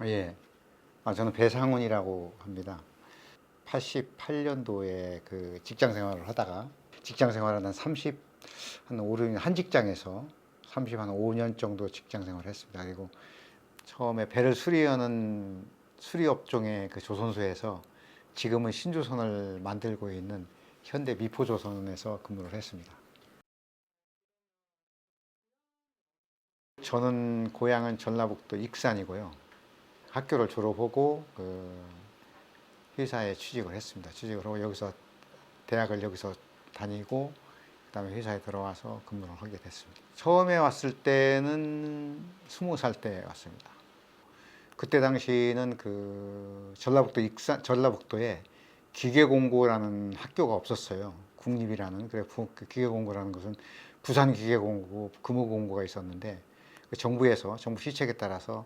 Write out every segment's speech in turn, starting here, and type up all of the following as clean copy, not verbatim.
예. 저는 배상훈이라고 합니다. 88년도에 그 직장 생활을 하다가 직장 생활을 한 5, 6년 한 직장에서 한 5년 정도 직장 생활을 했습니다. 그리고 처음에 배를 수리하는 수리업종의 그 조선소에서 지금은 신조선을 만들고 있는 현대 미포조선에서 근무를 했습니다. 저는 고향은 전라북도 익산이고요. 학교를 졸업하고 그 회사에 취직을 했습니다. 취직을 하고 여기서 대학을 여기서 다니고 그다음에 회사에 들어와서 근무를 하게 됐습니다. 처음에 왔을 때는 20살 때 왔습니다. 그때 당시는 그 전라북도에 기계공고라는 학교가 없었어요. 국립이라는. 그래 그 기계공고라는 것은 부산기계공고, 금호공고가 있었는데 그 정부 시책에 따라서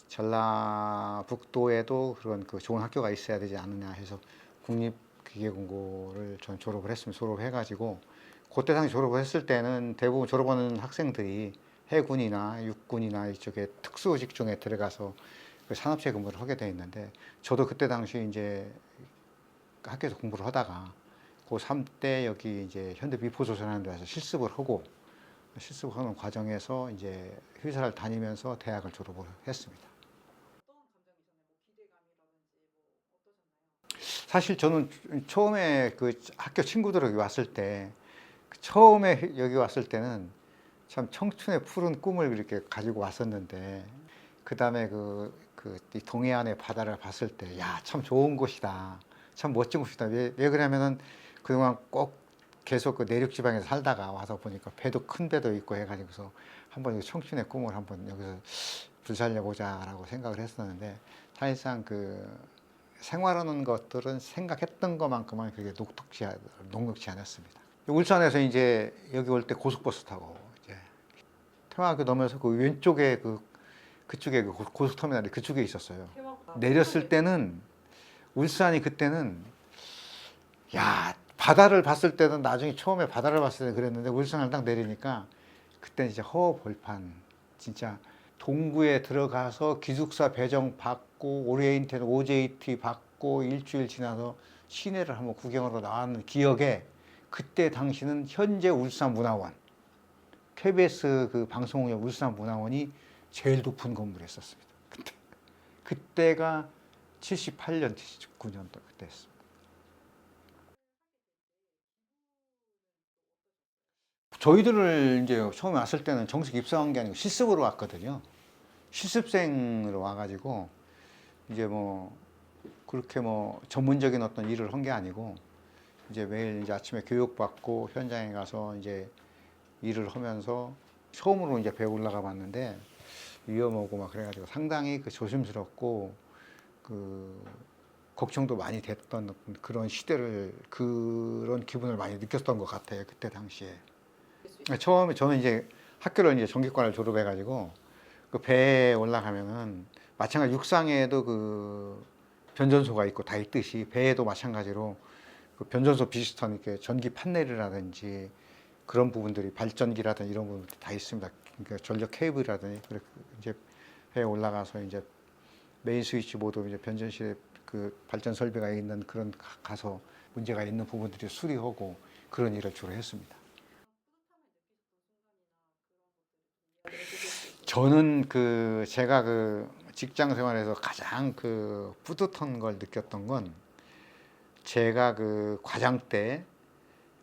전라북도에도 그런 그 좋은 학교가 있어야 되지 않느냐 해서 국립기계공고를 전 졸업을 했습니다. 졸업해가지고 그때 당시 졸업을 했을 때는 대부분 졸업하는 학생들이 해군이나 육군이나 이쪽에 특수 직종에 들어가서 그 산업체 근무를 하게 돼 있는데 저도 그때 당시 이제 학교에서 공부를 하다가 고3 때 여기 이제 현대 미포조선하는 데서 실습을 하는 과정에서 이제 회사를 다니면서 대학을 졸업을 했습니다. 사실 저는 처음에 그 학교 친구들이 왔을 때 처음에 여기 왔을 때는 참 청춘의 푸른 꿈을 이렇게 가지고 왔었는데 그 다음에 이 동해안의 바다를 봤을 때, 야, 참 좋은 곳이다. 참 멋진 곳이다. 왜 그러냐면은 그동안 꼭 계속 그 내륙 지방에서 살다가 와서 보니까 배도 큰 배도 있고 해가지고서 한번 이 청춘의 꿈을 한번 여기서 불살려 보자라고 생각을 했었는데 사실상 그 생활하는 것들은 생각했던 것만큼은 그게 녹록지 않았습니다. 울산에서 이제 여기 올 때 고속버스 타고 이제 태화학교 넘어서 그 왼쪽에 그쪽에 그 고속터미널이 그쪽에 있었어요. 내렸을 때는 울산이 그때는 야 바다를 봤을 때는 나중에 처음에 바다를 봤을 때 그랬는데 울산을 딱 내리니까 그때 이제 허벌판 진짜 동구에 들어가서 기숙사 배정 받고 오리엔테는 OJT 받고 일주일 지나서 시내를 한번 구경하러 나왔는 기억에 그때 당시는 현재 울산문화원 KBS 그 방송국 울산문화원이 제일 높은 건물이었었습니다. 그때가 78년, 79년도 그때였습니다. 저희들을 이제 처음에 왔을 때는 정식 입사한 게 아니고 실습으로 왔거든요. 실습생으로 와가지고 이제 뭐 그렇게 뭐 전문적인 어떤 일을 한 게 아니고 이제 매일 이제 아침에 교육받고 현장에 가서 이제 일을 하면서 처음으로 이제 배에 올라가 봤는데 위험하고 막 그래가지고 상당히 그 조심스럽고 그 걱정도 많이 됐던 그런 시대를 그런 기분을 많이 느꼈던 것 같아요. 그때 당시에. 처음에 저는 이제 학교를 이제 전기과를 졸업해가지고 그 배에 올라가면은 마찬가지 육상에도 그 변전소가 있고 다 있듯이 배에도 마찬가지로 그 변전소 비슷한 이렇게 전기 판넬이라든지 그런 부분들이 발전기라든지 이런 부분들이 다 있습니다. 그러니까 전력 케이블이라든지 그렇게 이제 배에 올라가서 이제 메인 스위치 보드 이제 변전실에 그 발전 설비가 있는 그런 가서 문제가 있는 부분들이 수리하고 그런 일을 주로 했습니다. 저는 그 제가 그 직장 생활에서 가장 그 뿌듯한 걸 느꼈던 건 제가 그 과장 때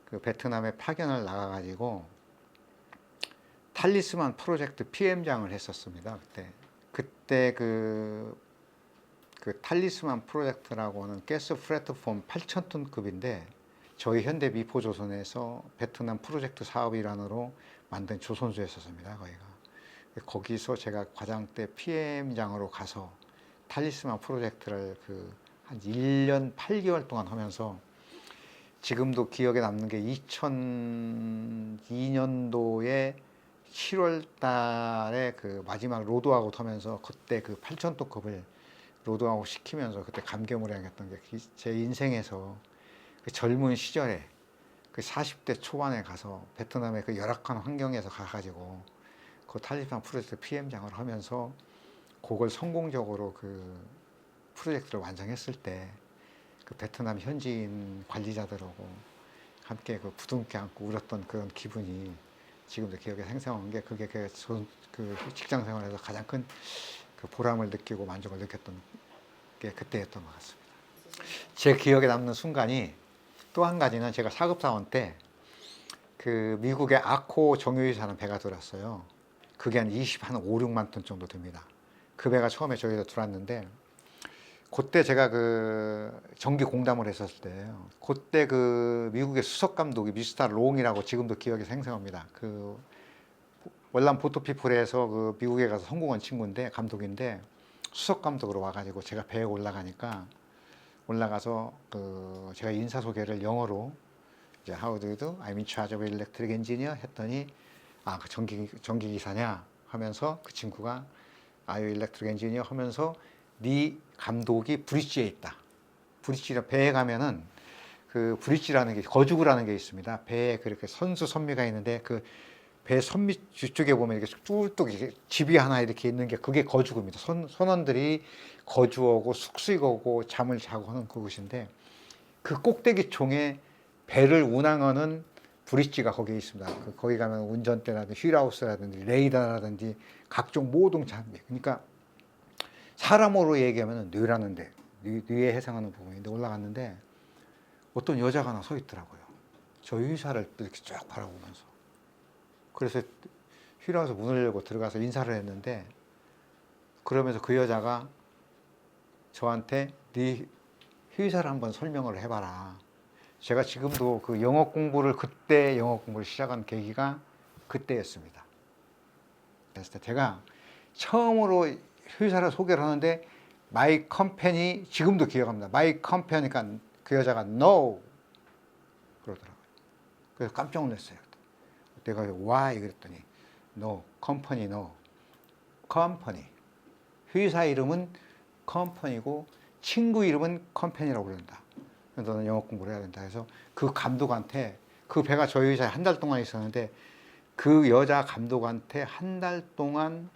그 베트남에 파견을 나가가지고 탈리스만 프로젝트 PM장을 했었습니다. 그때 그 탈리스만 프로젝트라고 하는 가스 플랫폼 8,000톤급인데 저희 현대 미포조선에서 베트남 프로젝트 사업 일환으로 만든 조선소였었습니다. 거기서 제가 과장 때 PM장으로 가서 탈리스만 프로젝트를 그 한 1년 8개월 동안 하면서 지금도 기억에 남는 게 2002년도에 7월 달에 그 마지막 로드아웃 하면서 그때 그 8,000톤급을 로드아웃 시키면서 그때 감개무량했던 게 제 인생에서 그 젊은 시절에 그 40대 초반에 가서 베트남의 그 열악한 환경에서 가가지고 그 탈리스만 프로젝트 PM장을 하면서 그걸 성공적으로 그 프로젝트를 완성했을 때 그 베트남 현지인 관리자들하고 함께 그 부둥켜 안고 울었던 그런 기분이 지금도 기억에 생생한 게 그게 그 직장 생활에서 가장 큰 그 보람을 느끼고 만족을 느꼈던 게 그때였던 것 같습니다. 제 기억에 남는 순간이 또 한 가지는 제가 사급사원 때 그 미국의 아코 정유회사라는 배가 들어왔어요. 그게 한 5, 6만 톤 정도 됩니다. 그 배가 처음에 저희가 들어왔는데 그때 제가 그 정기 공담을 했었을 때예요. 그때 그 미국의 수석 감독이 미스터 롱이라고 지금도 기억이 생생합니다. 그 월남 포토피플에서 그 미국에 가서 성공한 친구인데 감독인데 수석 감독으로 와가지고 제가 배에 올라가서 그 제가 인사 소개를 영어로 이제 How do you do? I'm in charge of electric engineer 했더니 아, 그 전기 기사냐 하면서 그 친구가 Are you electric engineer 하면서 네 감독이 브릿지에 있다. 브릿지라 배에 가면은 그 브릿지라는 게 거주구라는 게 있습니다. 배에 그렇게 선수 선미가 있는데 그 배 선미 뒤쪽에 보면 이렇게 뚫뚝 이렇게 집이 하나 이렇게 있는 게 그게 거주구입니다. 선원들이 거주하고 숙식하고 잠을 자고 하는 그곳인데 그 꼭대기 총에 배를 운항하는 브릿지가 거기에 있습니다. 거기 가면 운전대라든지 휠하우스라든지 레이더라든지 각종 모든 장비. 그러니까 사람으로 얘기하면 뇌라는데 뇌에 해당하는 부분인데 올라갔는데 어떤 여자가 하나 서 있더라고요. 저희 회사를 이렇게 쫙 바라보면서. 그래서 휠하우스 문을 열고 들어가서 인사를 했는데 그러면서 그 여자가 저한테 네 회사를 한번 설명을 해봐라. 제가 지금도 그 그때 영어 공부를 시작한 계기가 그때였습니다. 그래서 제가 처음으로 회사를 소개를 하는데 My company, 지금도 기억합니다. My company니까 그 여자가 No 그러더라고요. 그래서 깜짝 놀랐어요. 내가 Why 그랬더니 No, company no. company. 회사 이름은 company고 친구 이름은 company라고 그런다. 너는 영어 공부를 해야 된다 해서 그 감독한테 그 배가 저희 회사에 한 달 동안 있었는데 그 여자 감독한테 한 달 동안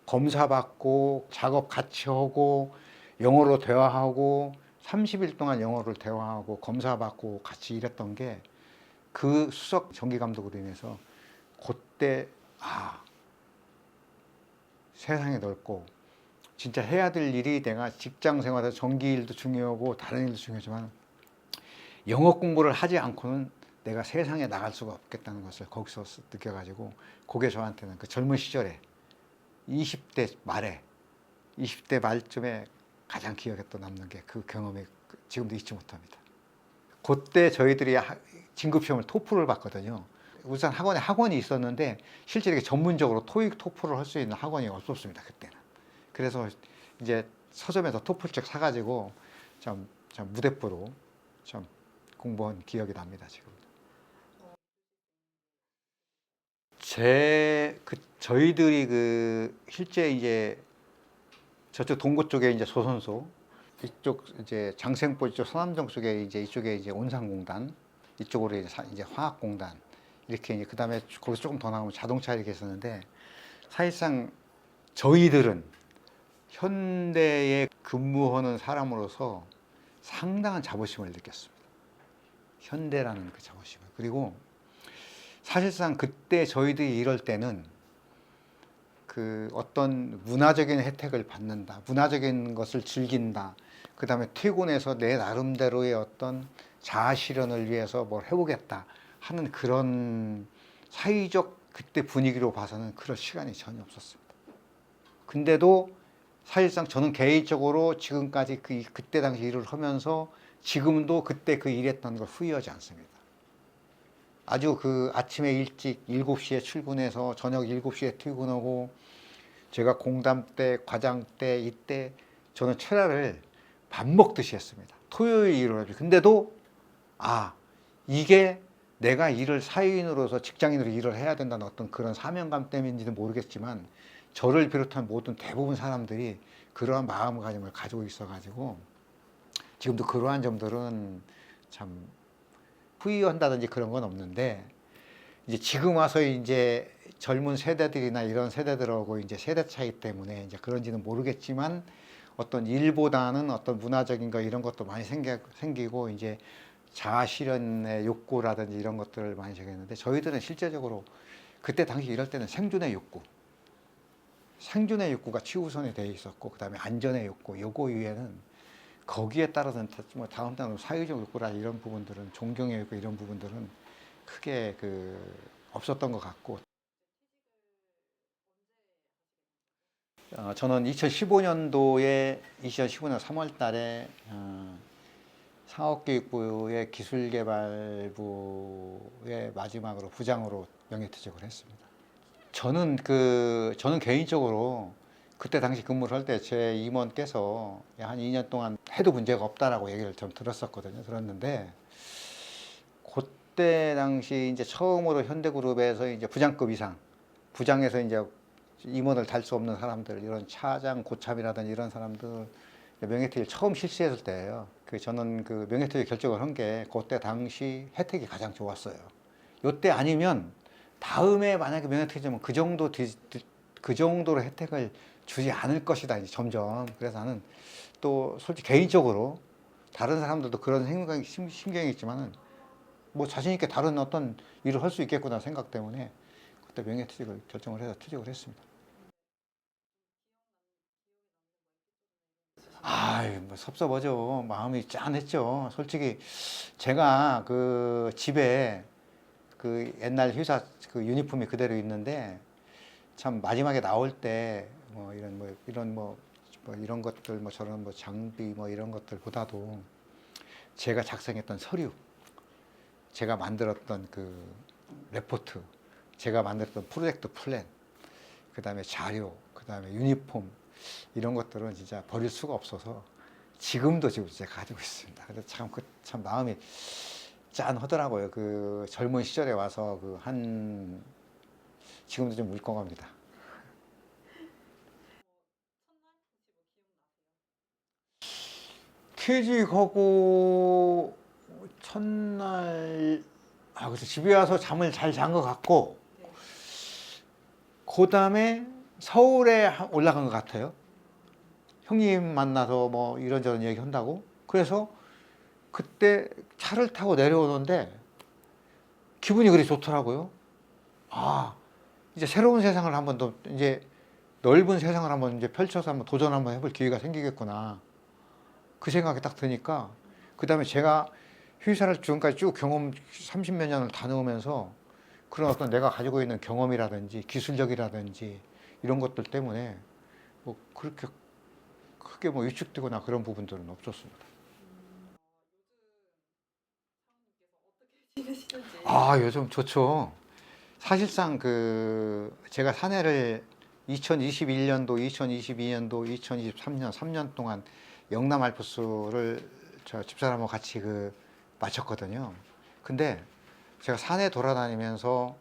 검사받고 작업 같이 하고 영어로 대화하고 30일 동안 영어를 대화하고 검사받고 같이 일했던 게 그 수석 정기 감독으로 인해서 그때 세상이 넓고 진짜 해야 될 일이 내가 직장 생활에서 정기 일도 중요하고 다른 일도 중요하지만 영어 공부를 하지 않고는 내가 세상에 나갈 수가 없겠다는 것을 거기서 느껴가지고 그게 저한테는 그 젊은 시절에 20대 말쯤에 가장 기억에 또 남는 게 그 경험이 지금도 잊지 못합니다. 그때 저희들이 진급시험을 토플을 봤거든요. 우선 학원이 있었는데 실제 이렇게 전문적으로 토익 토플을 할 수 있는 학원이 없었습니다. 그때는. 그래서 이제 서점에서 토플책 사가지고 참 무대뽀로 참 공부한 기억이 납니다. 지금. 저희들이 실제 이제 저쪽 동구 쪽에 이제 소선소, 이쪽 이제 장생포 이쪽 서남정 쪽에 이쪽에 이제 온산공단, 이쪽으로 이제 화학공단 이렇게 이제 그다음에 거기서 조금 더 나가면 자동차 이렇게 있었는데 사실상 저희들은 현대에 근무하는 사람으로서 상당한 자부심을 느꼈습니다. 현대라는 그 자부심을. 그리고 사실상 그때 저희들이 이럴 때는 그 어떤 문화적인 혜택을 받는다, 문화적인 것을 즐긴다, 그 다음에 퇴근해서 내 나름대로의 어떤 자아 실현을 위해서 뭘 해보겠다 하는 그런 사회적 그때 분위기로 봐서는 그럴 시간이 전혀 없었습니다. 근데도 사실상 저는 개인적으로 지금까지 그때 당시 일을 하면서 지금도 그때 그 일했던 걸 후회하지 않습니다. 아주 그 아침에 일찍 7시에 출근해서 저녁 7시에 퇴근하고 제가 공담 때, 과장 때, 이때 저는 철야를 밥 먹듯이 했습니다. 토요일 일을 하죠. 근데도 이게 내가 일을 사회인으로서 직장인으로 일을 해야 된다는 어떤 그런 사명감 때문인지는 모르겠지만 저를 비롯한 모든 대부분 사람들이 그러한 마음가짐을 가지고 있어가지고 지금도 그러한 점들은 참 후회한다든지 그런 건 없는데 이제 지금 와서 이제 젊은 세대들이나 이런 세대들하고 이제 세대 차이 때문에 이제 그런지는 모르겠지만 어떤 일보다는 어떤 문화적인 거 이런 것도 많이 생기고 이제 자아 실현의 욕구라든지 이런 것들을 많이 생겼는데 저희들은 실제적으로 그때 당시 이럴 때는 생존의 욕구가 최우선이 돼 있었고 그다음에 안전의 욕구 요거 위에는 거기에 따라서는 뭐 다음 단으로 사회적 욕구라 이런 부분들은 존경의 욕구 이런 부분들은 크게 없었던 것 같고 저는 2015년도에 2015년 3월 달에 상업교육부의 기술개발부의 마지막으로 부장으로 명예퇴직을 했습니다. 저는 개인적으로 그때 당시 근무를 할 때 제 임원께서 한 2년 동안 해도 문제가 없다라고 얘기를 좀 들었는데 그때 당시 이제 처음으로 현대그룹에서 이제 부장급 이상, 부장에서 이제 임원을 달 수 없는 사람들, 이런 차장, 고참이라든지 이런 사람들 명예퇴직을 처음 실시했을 때예요. 저는 명예퇴직 결정을 한 게 그때 당시 혜택이 가장 좋았어요. 요때 아니면 다음에 만약에 명예퇴직이면 그 정도로 혜택을 주지 않을 것이다, 이제 점점. 그래서 나는 또 솔직히 개인적으로 다른 사람들도 그런 심경이 있지만은 뭐 자신 있게 다른 어떤 일을 할 수 있겠구나 생각 때문에 그때 명예퇴직을 결정을 해서 퇴직을 했습니다. 뭐 섭섭하죠. 마음이 짠했죠. 솔직히 제가 집에 옛날 회사 유니폼이 그대로 있는데 참 마지막에 나올 때 뭐 이런 것들 뭐 저런 뭐 장비 뭐 이런 것들보다도 제가 작성했던 서류, 제가 만들었던 레포트, 제가 만들었던 프로젝트 플랜, 그다음에 자료, 그다음에 유니폼 이런 것들은 진짜 버릴 수가 없어서 지금 제가 가지고 있습니다. 그래서 참 마음이 짠하더라고요. 젊은 시절에 와서 지금도 좀 울컥합니다. 퇴직하고 첫날 그래서 집에 와서 잠을 잘 잔 것 같고 그 다음에 서울에 올라간 것 같아요. 형님 만나서 뭐 이런저런 얘기 한다고. 그래서 그때 차를 타고 내려오는데 기분이 그리 좋더라고요. 이제 새로운 세상을 한번 더 이제 넓은 세상을 한번 이제 펼쳐서 한번 도전 한번 해볼 기회가 생기겠구나. 그 생각이 딱 드니까 그 다음에 제가 회사를 지금까지 쭉 경험 30몇 년을 다녀오면서 그런 어떤 내가 가지고 있는 경험이라든지 기술력이라든지 이런 것들 때문에 뭐 그렇게 크게 뭐 위축되거나 그런 부분들은 없었습니다. 요즘 좋죠. 사실상 제가 사내를 2021년도, 2022년도, 2023년 3년 동안 영남 알프스를 저 집사람하고 같이 마쳤거든요. 근데 제가 산에 돌아다니면서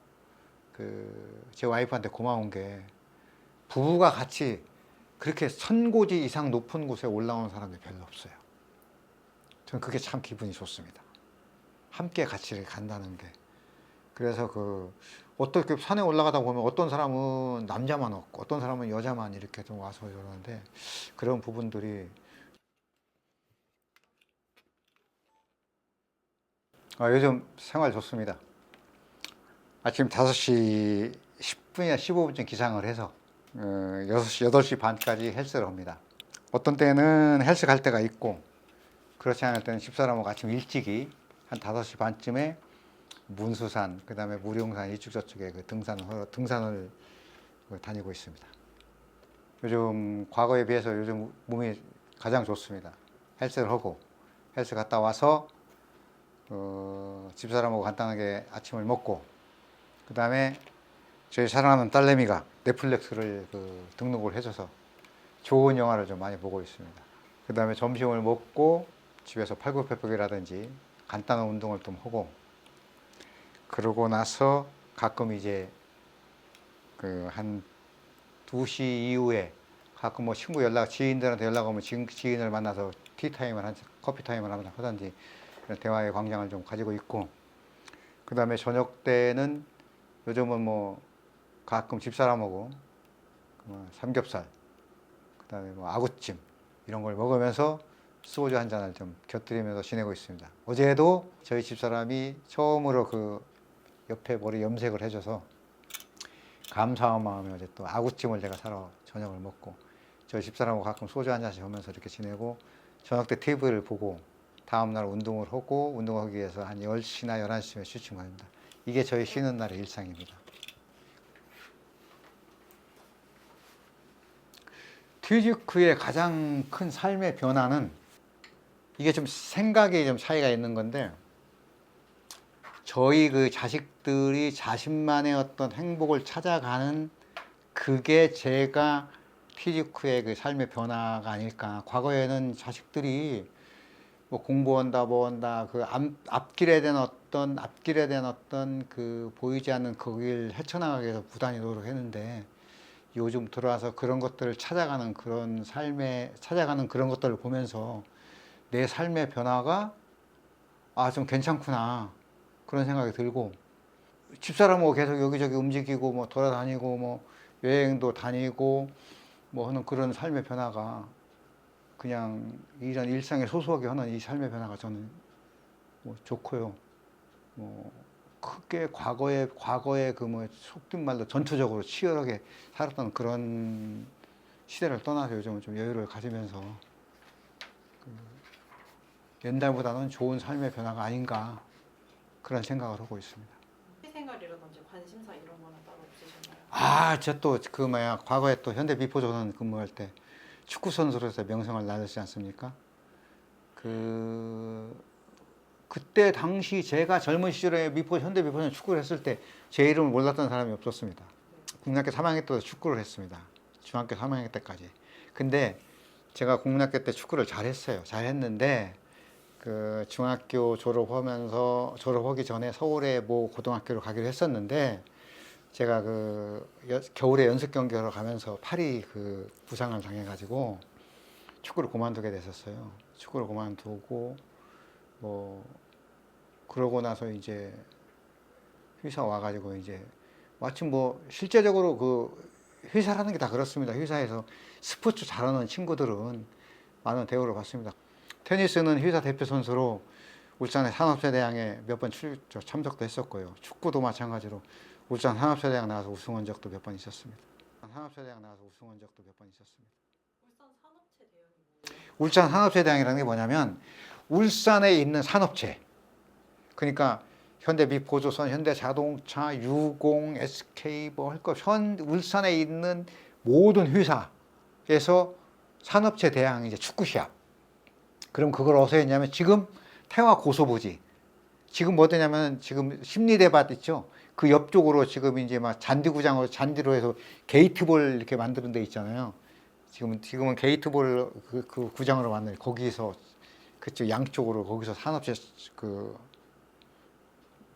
제 와이프한테 고마운 게 부부가 같이 그렇게 천고지 이상 높은 곳에 올라온 사람이 별로 없어요. 저는 그게 참 기분이 좋습니다. 함께 같이 간다는 게. 그래서 어떻게 산에 올라가다 보면 어떤 사람은 남자만 없고 어떤 사람은 여자만 이렇게 좀 와서 이러는데 그런 부분들이 요즘 생활 좋습니다. 아침 5시 10분이나 15분쯤 기상을 해서 8시 반까지 헬스를 합니다. 어떤 때는 헬스 갈 때가 있고 그렇지 않을 때는 집사람하고 아침 일찍이 한 5시 반쯤에 문수산, 그 다음에 무룡산 이쪽 저쪽에 등산을 다니고 있습니다. 요즘 과거에 비해서 요즘 몸이 가장 좋습니다. 헬스를 하고 헬스 갔다 와서 집사람하고 간단하게 아침을 먹고 그 다음에 저희 사랑하는 딸내미가 넷플릭스를 등록을 해줘서 좋은 영화를 좀 많이 보고 있습니다. 그 다음에 점심을 먹고 집에서 팔굽혀펴기라든지 간단한 운동을 좀 하고 그러고 나서 가끔 이제 한 2시 이후에 가끔 뭐 지인들한테 연락 오면 지인을 만나서 커피타임을 하든지 대화의 광장을 좀 가지고 있고 그 다음에 저녁 때는 요즘은 뭐 가끔 집사람하고 뭐 삼겹살, 그다음에 뭐 아구찜 이런 걸 먹으면서 소주 한 잔을 좀 곁들이면서 지내고 있습니다. 어제도 저희 집사람이 처음으로 그 옆에 머리 염색을 해줘서 감사한 마음에 어제 또 아구찜을 제가 사러 저녁을 먹고 저희 집사람하고 가끔 소주 한 잔씩 하면서 이렇게 지내고 저녁 때 TV를 보고 다음날 운동을 하고 운동하기 위해서 한 10시나 11시쯤에 취침 합니다. 이게 저희 쉬는 날의 일상입니다. 튀지크의 가장 큰 삶의 변화는 이게 좀 생각에 좀 차이가 있는 건데 저희 그 자식들이 자신만의 어떤 행복을 찾아가는 그게 제가 튀지크의 그 삶의 변화가 아닐까. 과거에는 자식들이 뭐 공부한다 뭐 한다 그 앞길에 대한 어떤 그 보이지 않는 그 길 헤쳐나가기 위해서 부단히 노력했는데 요즘 들어와서 그런 것들을 찾아가는 그런 것들을 보면서 내 삶의 변화가 좀 괜찮구나 그런 생각이 들고 집사람하고 계속 여기저기 움직이고 뭐 돌아다니고 뭐 여행도 다니고 뭐 하는 그런 삶의 변화가 그냥 이런 일상에 소소하게 하는 이 삶의 변화가 저는 뭐 좋고요. 뭐 크게 과거에 그 뭐 속된 말로 전투적으로 치열하게 살았던 그런 시대를 떠나서 요즘은 좀 여유를 가지면서 옛날보다는 좋은 삶의 변화가 아닌가 그런 생각을 하고 있습니다. 취생활이라든지 관심사 이런 거는 따로 없으셨나요? 저 또 그 뭐야 과거에 또 현대 미포조선 근무할 때 축구 선수로서 명성을 날렸지 않습니까? 그때 당시 제가 젊은 시절에 현대 미포전 축구를 했을 때 제 이름을 몰랐던 사람이 없었습니다. 국민학교 3학년 때도 축구를 했습니다. 중학교 3학년 때까지. 근데 제가 국민학교 때 축구를 잘했어요. 잘했는데 그 중학교 졸업하기 전에 서울의 모 고등학교를 가기로 했었는데 제가 그 겨울에 연습 경기하러 가면서 팔이 그 부상을 당해가지고 축구를 그만두게 됐었어요. 축구를 그만두고 뭐 그러고 나서 이제 회사 와가지고 이제 마침 뭐 실제적으로 그 회사라는 게 다 그렇습니다. 회사에서 스포츠 잘하는 친구들은 많은 대우를 받습니다. 테니스는 회사 대표 선수로 울산의 산업체대항에 몇 번 참석도 했었고요. 축구도 마찬가지로 울산 산업체대항 나가서 우승한 적도 몇 번 있었습니다. 산업체대항 나가서 우승한 적도 몇 번 있었습니다. 울산 산업체 대학이 뭐예요? 울산 산업체대항이라는 게 뭐냐면 울산에 있는 산업체 그러니까 현대미포조선, 현대자동차, 유공, SK 뭐 할 것 울산에 있는 모든 회사에서 산업체 대항 이제 축구 시합. 그럼 그걸 어디서 했냐면 지금 태화 고소부지. 지금 뭐 되냐면 지금 심리대밭 있죠. 그 옆쪽으로 지금 이제 막 잔디로 해서 게이트볼 이렇게 만드는 데 있잖아요. 지금은 게이트볼 그 구장으로 만든 거기서 그쪽 양쪽으로 거기서 산업체 그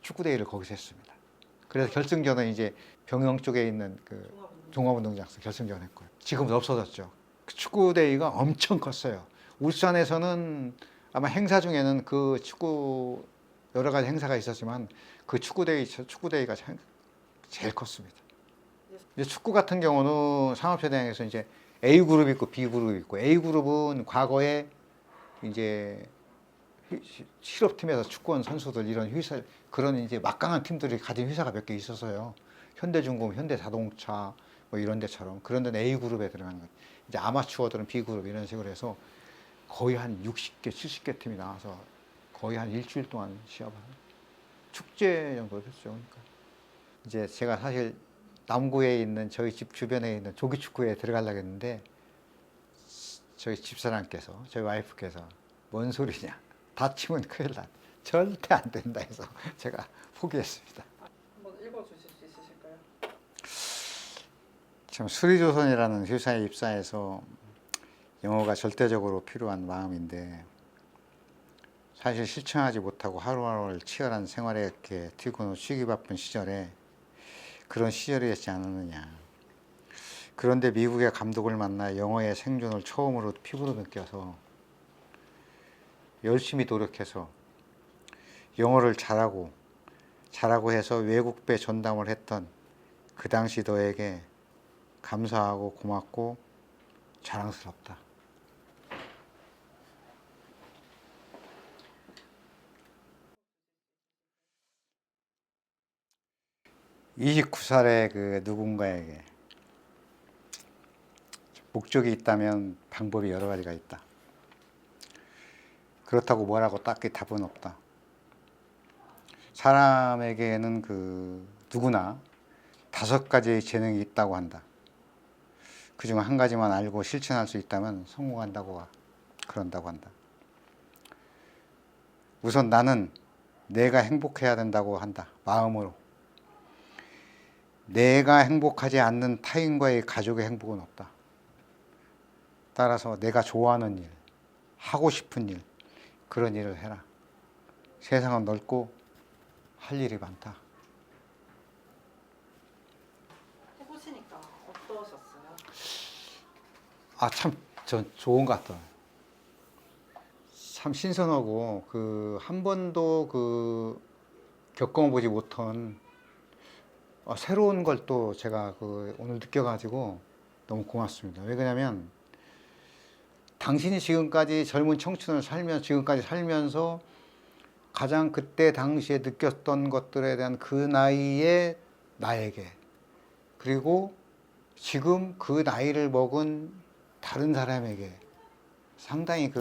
축구 대회를 거기서 했습니다. 그래서 결승전은 이제 병영 쪽에 있는 그 종합운동장에서 결승전 했고요. 지금은 없어졌죠. 그 축구 대회가 엄청 컸어요. 울산에서는 아마 행사 중에는 그 축구 여러 가지 행사가 있었지만 그 축구대회가 제일 컸습니다. 이제 축구 같은 경우는 상업체대항에서 이제 A 그룹 있고 B 그룹 있고 A 그룹은 과거에 이제 실업팀에서 축구한 선수들 이런 회사 그런 이제 막강한 팀들이 가진 회사가 몇 개 있어서요. 현대중공, 현대자동차 뭐 이런 데처럼 그런 데는 A 그룹에 들어가는 거예요. 이제 아마추어들은 B 그룹 이런 식으로 해서 거의 한 60개, 70개 팀이 나와서 거의 한 일주일 동안 시합을 하는 축제 정도 됐죠. 그러니까 이제 제가 사실 남구에 있는 저희 집 주변에 있는 조기축구에 들어가려고 했는데 저희 집사람께서 저희 와이프께서 뭔 소리냐 다치면 큰일 나 절대 안 된다 해서 제가 포기했습니다. 한번 읽어주실 수 있으실까요? 지금 수리조선이라는 회사에 입사해서 영어가 절대적으로 필요한 마음인데 사실 실천하지 못하고 하루하루를 치열한 생활에 이렇게 튀고 쉬기 바쁜 시절에 그런 시절이었지 않았느냐. 그런데 미국의 감독을 만나 영어의 생존을 처음으로 피부로 느껴서 열심히 노력해서 영어를 잘하고 자라고 해서 외국배 전담을 했던 그 당시 너에게 감사하고 고맙고 자랑스럽다. 29살의 그 누군가에게 목적이 있다면 방법이 여러 가지가 있다. 그렇다고 뭐라고 딱히 답은 없다. 사람에게는 그 누구나 5가지의 재능이 있다고 한다. 그중 한 가지만 알고 실천할 수 있다면 성공한다고 그런다고 한다. 우선 나는 내가 행복해야 된다고 한다. 마음으로. 내가 행복하지 않는 타인과의 가족의 행복은 없다. 따라서 내가 좋아하는 일, 하고 싶은 일, 그런 일을 해라. 세상은 넓고 할 일이 많다. 해보시니까 어떠셨어요? 참, 전 좋은 것 같아요. 참 신선하고 한 번도 겪어보지 못한 새로운 걸 또 제가 오늘 느껴가지고 너무 고맙습니다. 왜 그러냐면 당신이 지금까지 젊은 청춘을 지금까지 살면서 가장 그때 당시에 느꼈던 것들에 대한 그 나이의 나에게, 그리고 지금 그 나이를 먹은 다른 사람에게 상당히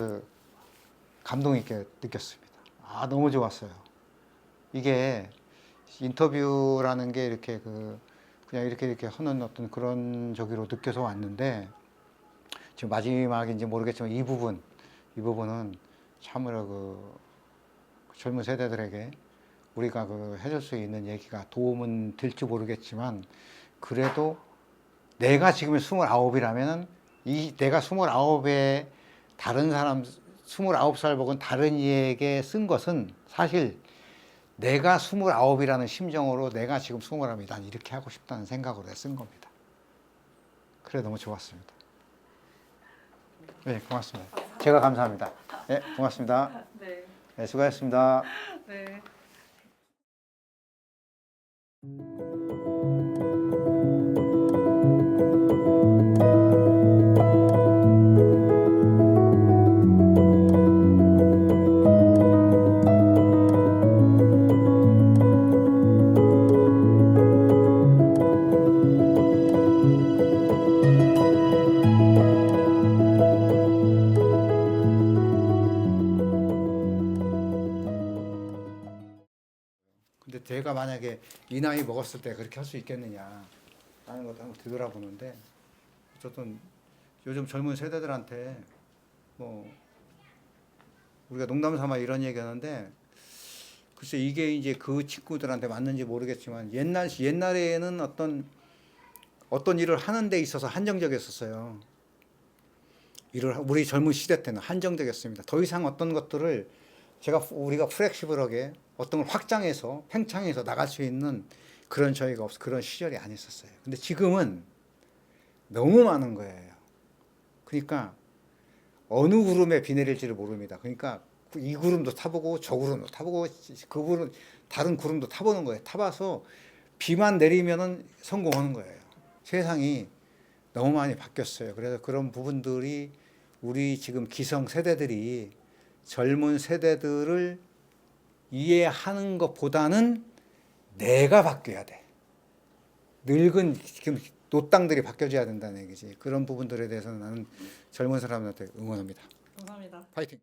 감동 있게 느꼈습니다. 너무 좋았어요. 이게 인터뷰라는 게 이렇게 그냥 이렇게 하는 어떤 그런 저기로 느껴서 왔는데, 지금 마지막인지 모르겠지만 이 부분은 참으로 젊은 세대들에게 우리가 해줄 수 있는 얘기가 도움은 될지 모르겠지만, 그래도 내가 지금 29이라면은 내가 29에 다른 사람 29살 먹은 다른 이에게 쓴 것은 사실 내가 29이라는 심정으로 내가 지금 29이면 난 이렇게 하고 싶다는 생각으로 쓴 겁니다. 그래 너무 좋았습니다. 네, 고맙습니다. 제가 감사합니다. 네, 고맙습니다. 네. 네, 수고하셨습니다. 네. 근데 제가 만약에 이 나이 먹었을 때 그렇게 할 수 있겠느냐 라는 것도 한번 되돌아보는데, 어쨌든 요즘 젊은 세대들한테 우리가 농담 삼아 이런 얘기 하는데, 글쎄 이게 이제 그 친구들한테 맞는지 모르겠지만 옛날에는 어떤 일을 하는 데 있어서 한정적이었었어요. 우리 젊은 시대 때는 한정적이었습니다. 더 이상 어떤 것들을 우리가 플렉시블하게 어떤 걸 확장해서 팽창해서 나갈 수 있는 그런 그런 시절이 아니었었어요. 근데 지금은 너무 많은 거예요. 그러니까 어느 구름에 비 내릴지를 모릅니다. 그러니까 이 구름도 타보고 저 구름도 타보고 다른 구름도 타보는 거예요. 타봐서 비만 내리면은 성공하는 거예요. 세상이 너무 많이 바뀌었어요. 그래서 그런 부분들이 우리 지금 기성 세대들이 젊은 세대들을 이해하는 것보다는 내가 바뀌어야 돼. 늙은 지금 노땅들이 바뀌어져야 된다는 얘기지. 그런 부분들에 대해서는 나는 젊은 사람한테 응원합니다. 감사합니다. 파이팅!